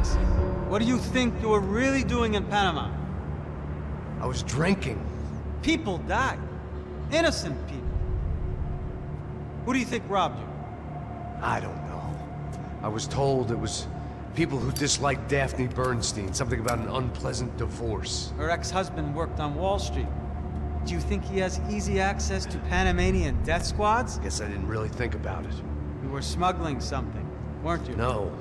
Max. What do you think you were really doing in Panama? I was drinking. People died. Innocent people. Who do you think robbed you? I don't know. I was told it was people who disliked Daphne Bernstein, something about an unpleasant divorce. Her ex-husband worked on Wall Street. Do you think he has easy access to Panamanian death squads? Guess I didn't really think about it. You were smuggling something, weren't you? No.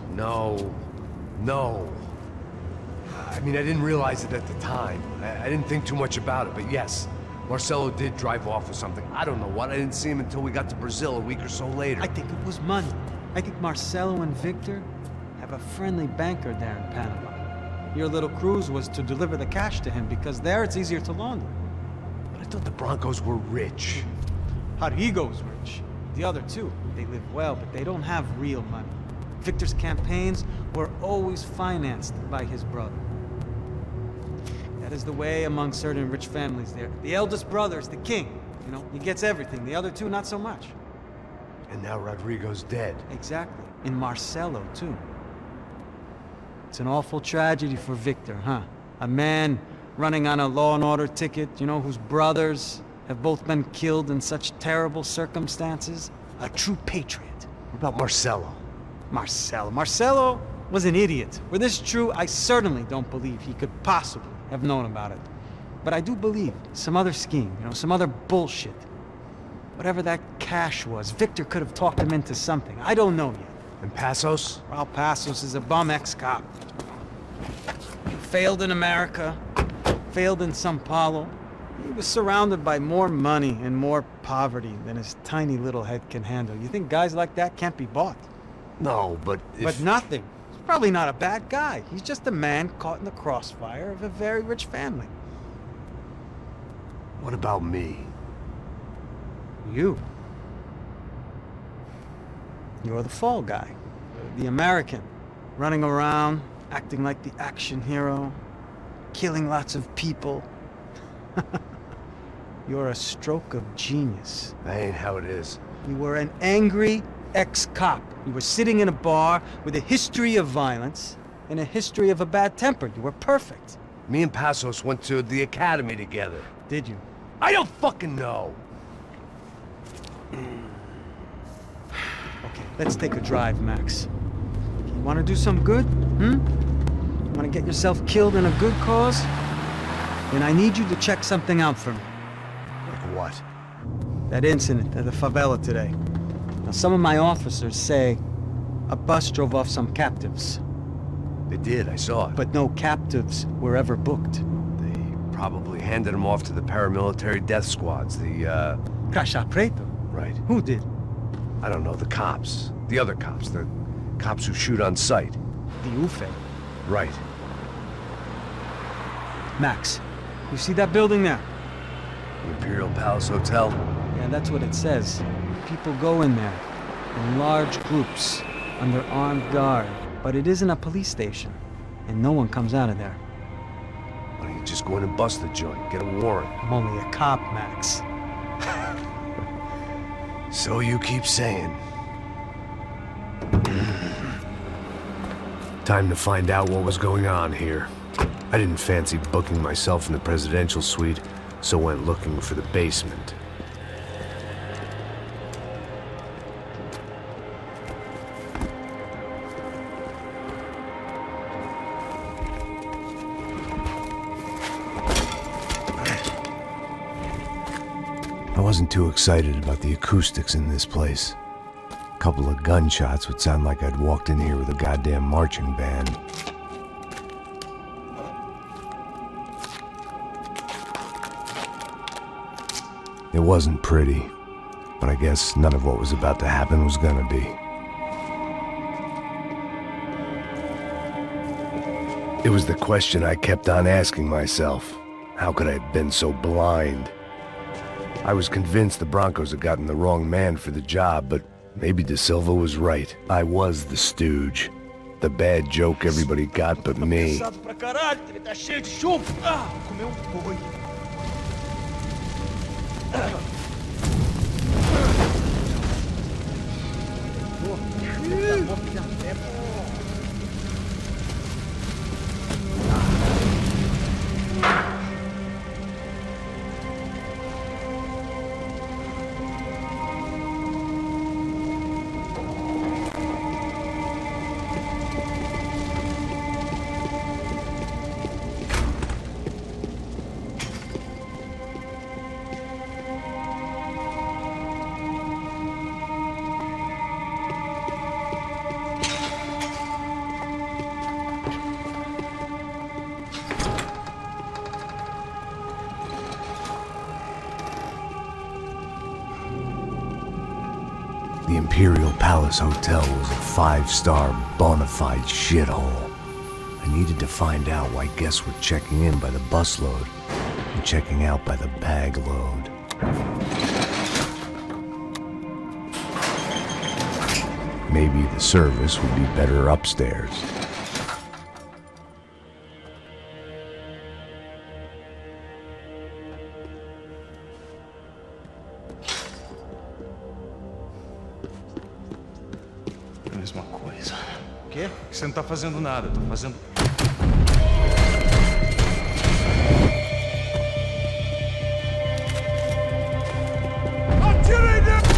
I mean, I didn't realize it at the time. I didn't think too much about it, but yes, Marcelo did drive off with something. I don't know what. I didn't see him until we got to Brazil a week or so later. I think it was money. I think Marcelo and Victor have a friendly banker there in Panama. Your little cruise was to deliver the cash to him because there it's easier to launder. But I thought the Broncos were rich. Rodrigo's rich. The other two, they live well, but they don't have real money. Victor's campaigns were always financed by his brother. That is the way among certain rich families there. The eldest brother is the king. You know, he gets everything. The other two, not so much. And now Rodrigo's dead. Exactly. And Marcelo, too. It's an awful tragedy for Victor, huh? A man running on a law and order ticket, you know, whose brothers have both been killed in such terrible circumstances. A true patriot. What about Marcelo? Marcelo was an idiot. Were this true, I certainly don't believe he could possibly have known about it. But I do believe some other scheme, you know, some other bullshit. Whatever that cash was, Victor could have talked him into something. I don't know yet. And Passos? Raul Passos is a bum ex-cop. Failed in America, failed in São Paulo. He was surrounded by more money and more poverty than his tiny little head can handle. You think guys like that can't be bought? No, but if... But nothing. He's probably not a bad guy. He's just a man caught in the crossfire of a very rich family. What about me? You. You're the fall guy. The American. Running around, acting like the action hero. Killing lots of people. You're a stroke of genius. That ain't how it is. You were an angry ex-cop. You were sitting in a bar with a history of violence and a history of a bad temper. You were perfect. Me and Passos went to the academy together. Did you? I don't fucking know! Okay, let's take a drive, Max. You want to do some good? Want to get yourself killed in a good cause? Then I need you to check something out for me. Like what? That incident at the favela today. Now, some of my officers say a bus drove off some captives. They did, I saw it. But no captives were ever booked. They probably handed them off to the paramilitary death squads, the, Caixa Preto? Right. Who did? I don't know, the cops. The other cops. The cops who shoot on sight. The UFE. Right. Max, you see that building there? The Imperial Palace Hotel? Yeah, that's what it says. People go in there, in large groups, under armed guard. But it isn't a police station, and no one comes out of there. Why don't you just go in and bust the joint, get a warrant? I'm only a cop, Max. So you keep saying. Time to find out what was going on here. I didn't fancy booking myself in the presidential suite, so went looking for the basement. I wasn't too excited about the acoustics in this place. A couple of gunshots would sound like I'd walked in here with a goddamn marching band. It wasn't pretty, but I guess none of what was about to happen was gonna be. It was the question I kept on asking myself. How could I have been so blind? I was convinced the Broncos had gotten the wrong man for the job, but maybe De Silva was right. I was the stooge. The bad joke everybody got but me. Imperial Palace Hotel was a 5-star bona fide shithole. I needed to find out why guests were checking in by the busload and checking out by the bag load. Maybe the service would be better upstairs. Mesma coisa. O quê? Você não tá fazendo nada, eu tô fazendo... Atirem nele!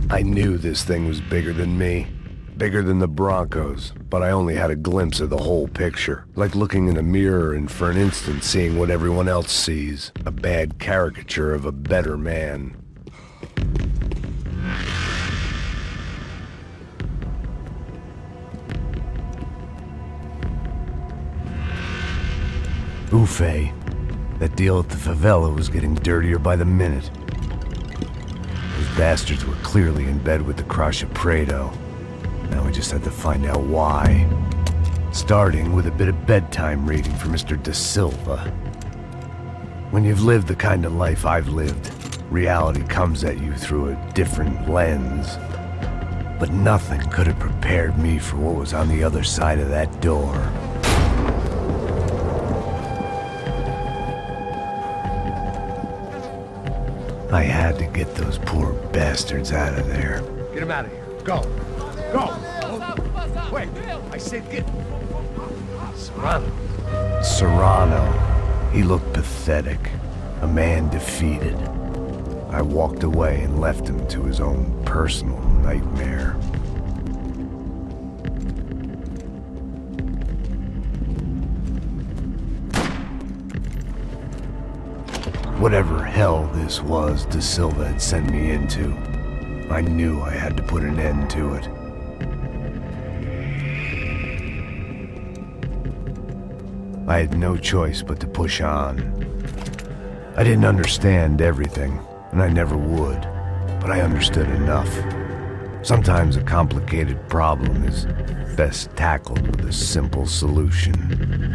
I knew this thing was bigger than me, bigger than the Broncos, but I only had a glimpse of the whole picture, like looking in a mirror and for an instant seeing what everyone else sees, a bad caricature of a better man. Ufe, that deal at the favela was getting dirtier by the minute. Those bastards were clearly in bed with the Crusher Prado. Now we just had to find out why. Starting with a bit of bedtime reading for Mr. Da Silva. When you've lived the kind of life I've lived, reality comes at you through a different lens. But nothing could have prepared me for what was on the other side of that door. I had to get those poor bastards out of there. Get him out of here. Go. Go. quick! I said get... Serrano. Serrano. He looked pathetic. A man defeated. I walked away and left him to his own personal nightmare. Whatever hell this was De Silva had sent me into, I knew I had to put an end to it. I had no choice but to push on. I didn't understand everything, and I never would, but I understood enough. Sometimes a complicated problem is best tackled with a simple solution.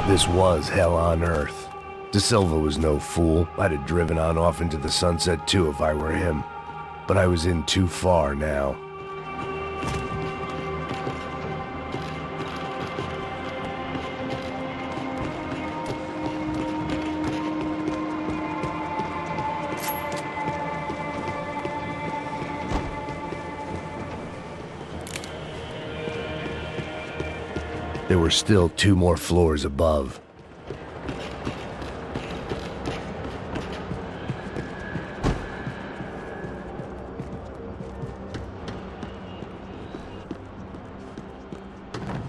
This was hell on earth. De Silva was no fool. I'd have driven on off into the sunset too if I were him. But I was in too far now. There were still 2 more floors above.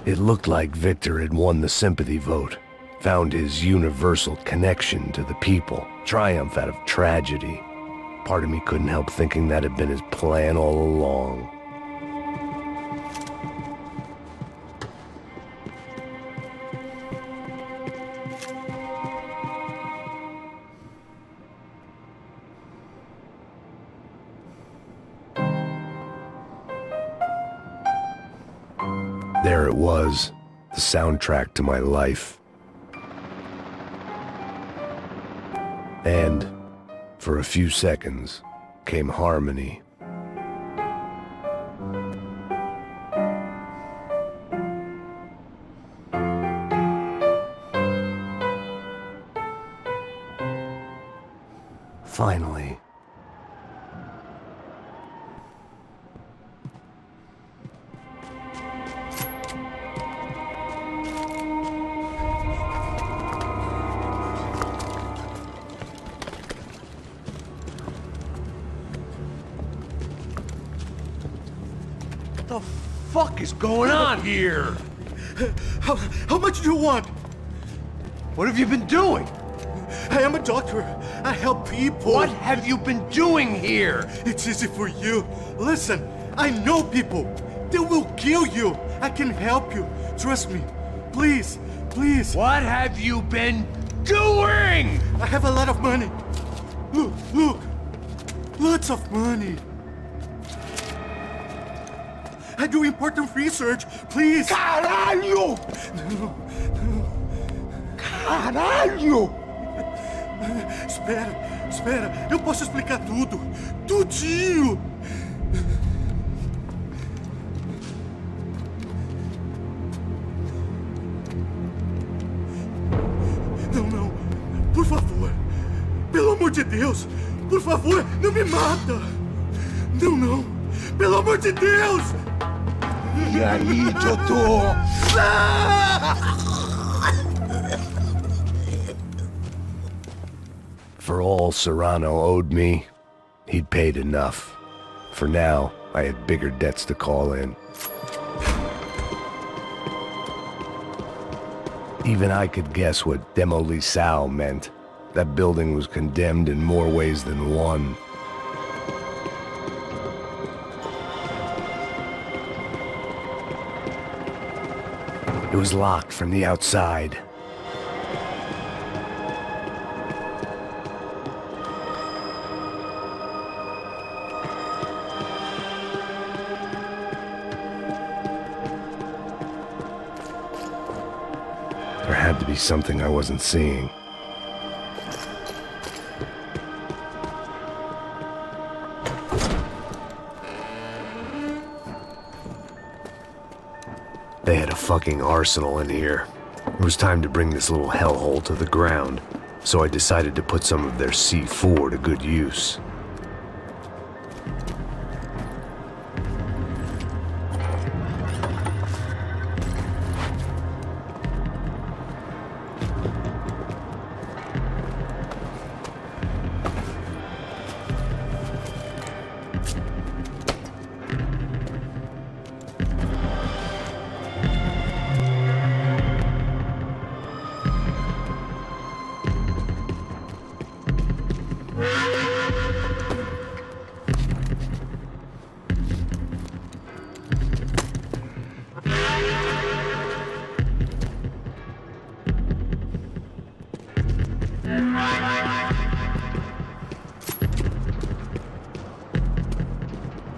It looked like Victor had won the sympathy vote, found his universal connection to the people, triumph out of tragedy. Part of me couldn't help thinking that had been his plan all along. There it was, the soundtrack to my life. And, for a few seconds, came harmony. Finally. What the fuck is going on here? How much do you want? What have you been doing? I am a doctor. I help people. What have you been doing here? It's easy for you. Listen, I know people. They will kill you. I can help you. Trust me. Please, please. What have you been doing? I have a lot of money. Look, look. Lots of money. I do important research. Please. Caralho! Caralho! Espera. Eu posso explicar tudo. Tudinho. Não. Por favor. Pelo amor de Deus. Por favor, não me mata. Não. Pelo amor de Deus. E aí, doutor? For all Serrano owed me, he'd paid enough. For now, I had bigger debts to call in. Even I could guess what Demolisal meant. That building was condemned in more ways than one. It was locked from the outside. There had to be something I wasn't seeing. They had a fucking arsenal in here. It was time to bring this little hellhole to the ground, so I decided to put some of their C4 to good use.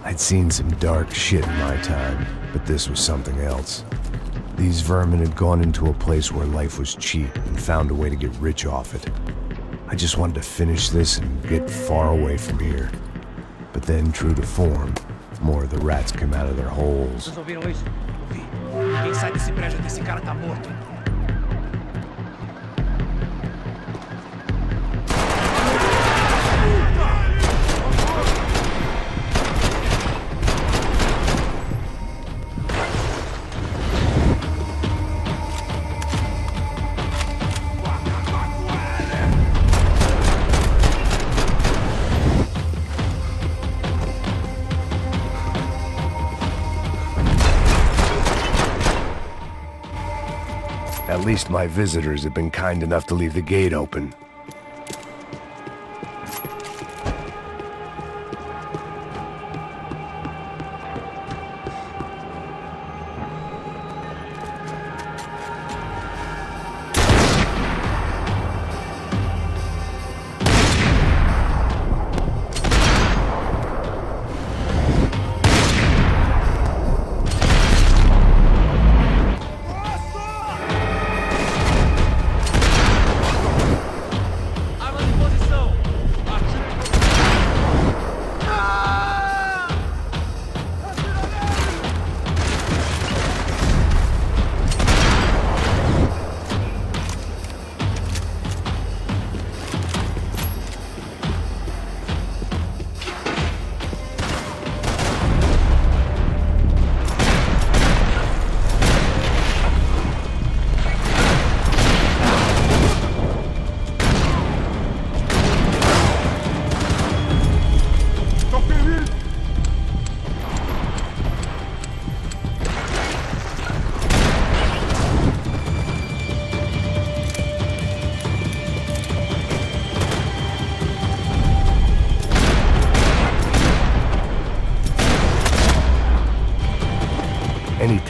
I'd seen some dark shit in my time, but this was something else. These vermin had gone into a place where life was cheap and found a way to get rich off it. I just wanted to finish this and get far away from here. But then, true to form, more of the rats came out of their holes. Vocês ouviram isso? Ouvi. Quem sai desse prédio desse cara tá morto. At least my visitors had been kind enough to leave the gate open.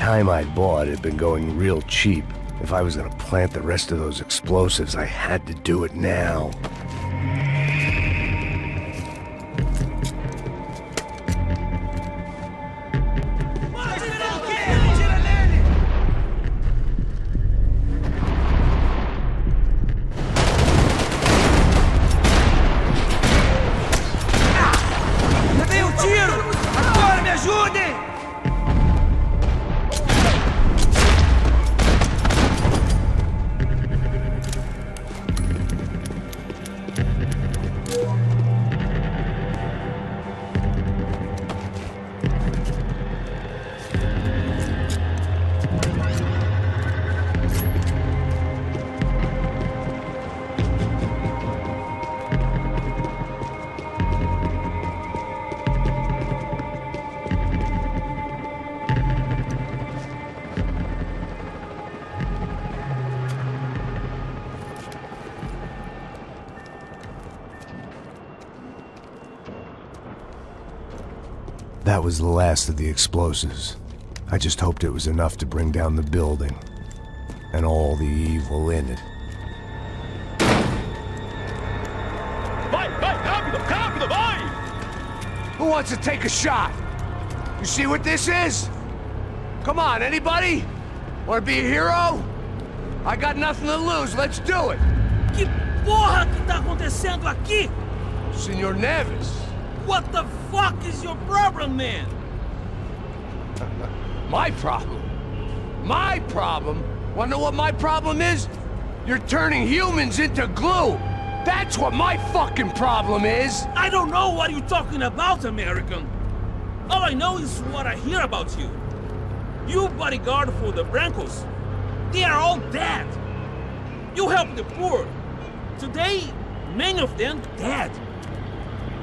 time I'd bought had been going real cheap. If I was gonna plant the rest of those explosives, I had to do it now. That was the last of the explosives. I just hoped it was enough to bring down the building and all the evil in it. Vai, rápido, rápido, vai! Who wants to take a shot? You see what this is? Come on, anybody? Want to be a hero? I got nothing to lose, let's do it! Que porra que tá acontecendo aqui? Senor Neves. What the fuck is your problem, man? My problem? My problem? Wanna know what my problem is? You're turning humans into glue! That's what my fucking problem is! I don't know what you're talking about, American. All I know is what I hear about you. You bodyguard for the Brancos. They are all dead. You help the poor. Today, many of them dead.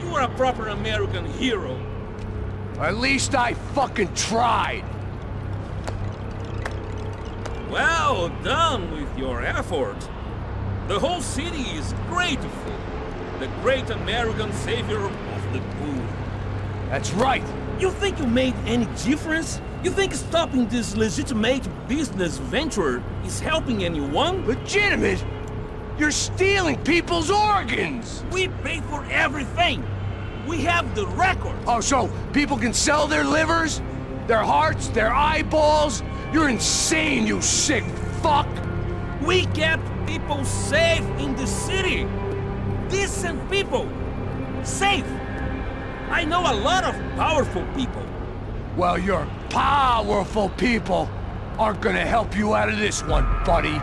You are a proper American hero. At least I fucking tried. Well done with your effort. The whole city is grateful. The great American savior of the poor. That's right. You think you made any difference? You think stopping this legitimate business venture is helping anyone? Legitimate? You're stealing people's organs! We pay for everything. We have the record. Oh, so people can sell their livers? Their hearts? Their eyeballs? You're insane, you sick fuck! We kept people safe in the city. Decent people. Safe. I know a lot of powerful people. Well, your powerful people aren't gonna help you out of this one, buddy.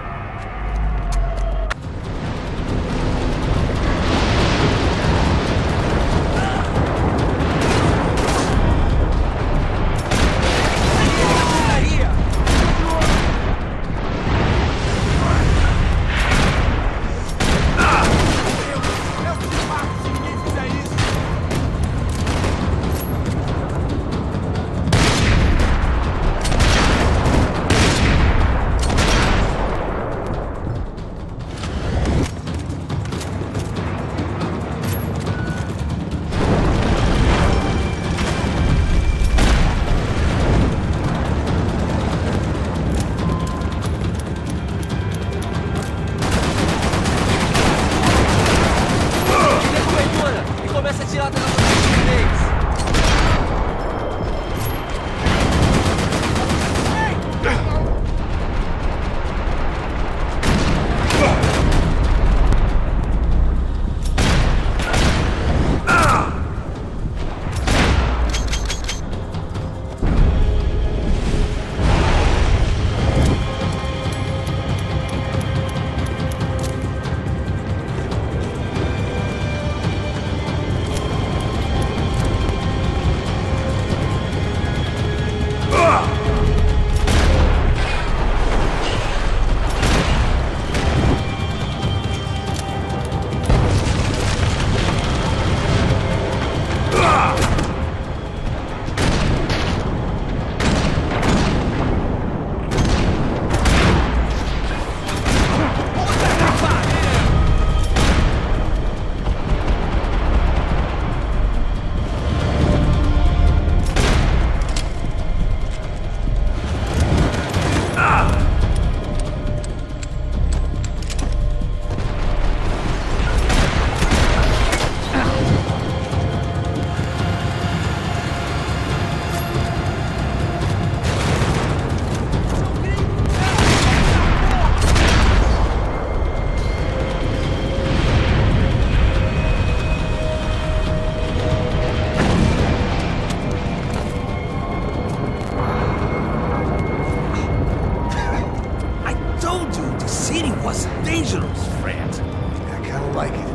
That was dangerous, Fred. I kinda like it.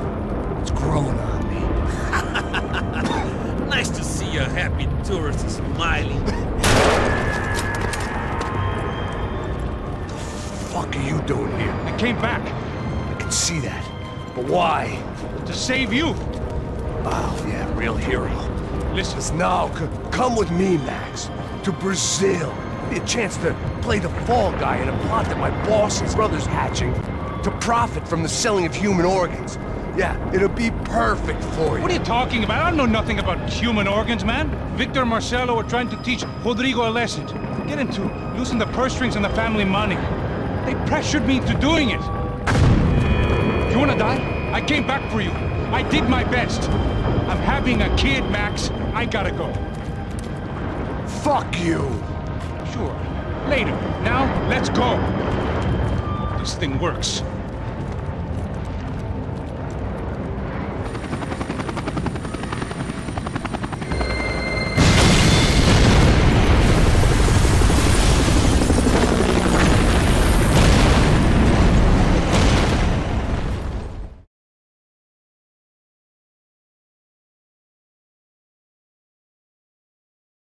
It's growing on me. Nice to see a happy tourist smiling. What the fuck are you doing here? I came back I can see that. But why? to save you. Oh, yeah, real hero. Listen, Now, come with me, Max. To Brazil. Be a chance to play the fall guy in a plot that my boss and brother's hatching. To profit from the selling of human organs. Yeah, it'll be perfect for you. what are you talking about? I don't know nothing about human organs, man. Victor and Marcelo are trying to teach Rodrigo a lesson. Get him to loosen the purse strings on the family money. They pressured me into doing it. You wanna die? I came back for you. I did my best. I'm having a kid, Max. I gotta go. Fuck you. Sure. Later. Now, let's go. Hope this thing works.